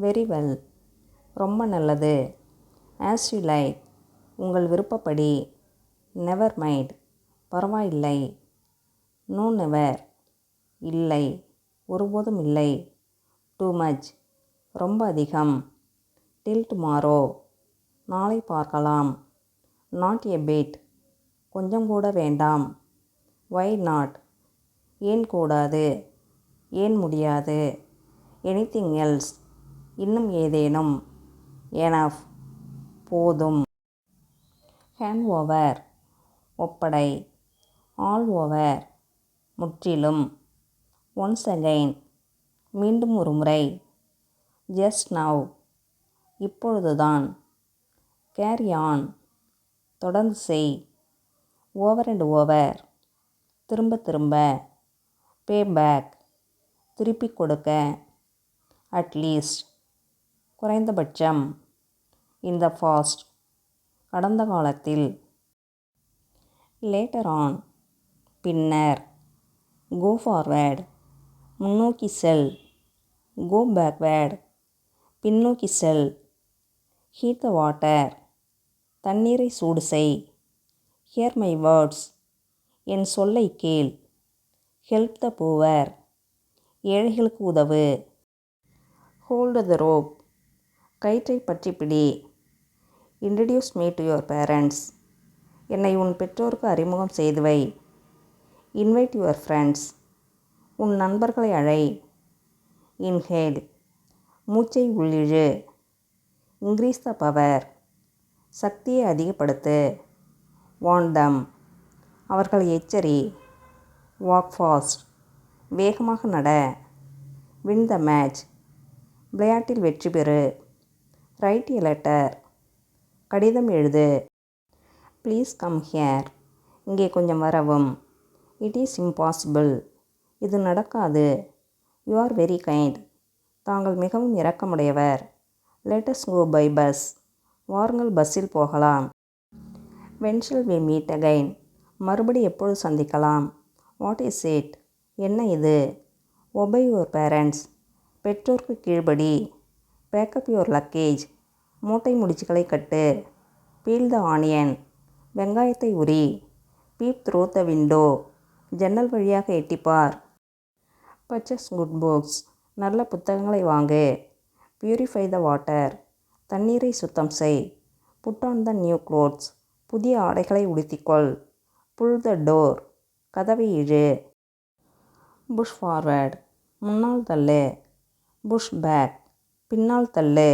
Very well, ரொம்ப நல்லது. As you like, உங்கள் விருப்பப்படி. நெவர் மைண்ட், பரவாயில்லை. நோ நெவர், இல்லை, ஒருபோதும் இல்லை. டூ மச், ரொம்ப அதிகம். டில் டுமாரோ, நாளை பார்க்கலாம். நாட் எ பிட், கொஞ்சம் கூட வேண்டாம். வை நாட், ஏன் கூடாது, ஏன் முடியாது. எனிதிங் எல்ஸ், இன்னும் ஏதேனும். எனஃப், போதும். ஹேண்ட் ஓவர், ஒப்படை. ஆல் ஓவர், முற்றிலும். ஒன்ஸ் அகைன், மீண்டும் ஒரு முறை. ஜஸ்ட் நவ், இப்பொழுதுதான். கேரி ஆன், தொடர்ந்து செய். ஓவர் அண்ட் ஓவர், திரும்ப திரும்ப. பே பேக், திருப்பிக் கொடுக்க. அட்லீஸ்ட், குறைந்தபட்சம். இன் த பாஸ்ட், கடந்த காலத்தில். லேட்டர் ஆன், பின்னர். கோ ஃபார்வேர்ட், முன்னோக்கி செல். கோ பேக்வேர்ட், பின்னோக்கி செல். ஹீட் த வாட்டர், தண்ணீரை சூடு செய். ஹியர் மை வேர்ட்ஸ், என் சொல்லை கேள். ஹெல்ப் த புவர், ஏழைகளுக்கு உதவு. ஹோல்டு த ரோப், கயிற்றை பற்றி பிடி. Introduce me to your parents, என்னை உன் பெற்றோருக்கு அறிமுகம் செய்து வை. இன்வைட் யுவர் ஃப்ரெண்ட்ஸ், உன் நண்பர்களை அழை. இன்ஹேல், மூச்சை உள்ளிழு. இன்க்ரீஸ் த பவர், சக்தியை அதிகப்படுத்து. வார்ன் தம், அவர்களை எச்சரி. வாக் ஃபாஸ்ட், வேகமாக நட. வின் த மேட்ச், விளையாட்டில் வெற்றி பெறு. ரைட் எ லெட்டர், கடிதம் எழுது. ப்ளீஸ் கம் ஹியர், இங்கே கொஞ்சம் வரவும். இட் இஸ் இம்பாசிபிள், இது நடக்காது. யூ ஆர் வெரி கைண்ட், தாங்கள் மிகவும் இரக்கமுடையவர். Let us go by bus, வாருங்கள் பஸ்ஸில் போகலாம். When shall we meet again, மறுபடி எப்பொழுது சந்திக்கலாம். வாட் இஸ் இட், என்ன இது. ஒபே யுவர் பேரண்ட்ஸ், பெற்றோர்க்கு கீழ்ப்படி. பேக்கப் யுவர் லக்கேஜ், மூட்டை முடிச்சுகளை கட்டு. பீல் த ஆனியன், வெங்காயத்தை உரி. பீப் த்ரூ த விண்டோ, ஜன்னல் வழியாக எட்டிப்பார். பர்ச்சேஸ் குட் புக்ஸ், நல்ல புத்தகங்களை வாங்கு. பியூரிஃபை த வாட்டர், தண்ணீரை சுத்தம் செய். Put on the new clothes, புதிய ஆடைகளை உடுத்திக்கொள். புல் த டோர், கதவை இழு. புஷ் ஃபார்வர்ட், முன்னால் தள்ளு. புஷ் பேக், பின்னால் தள்ளு.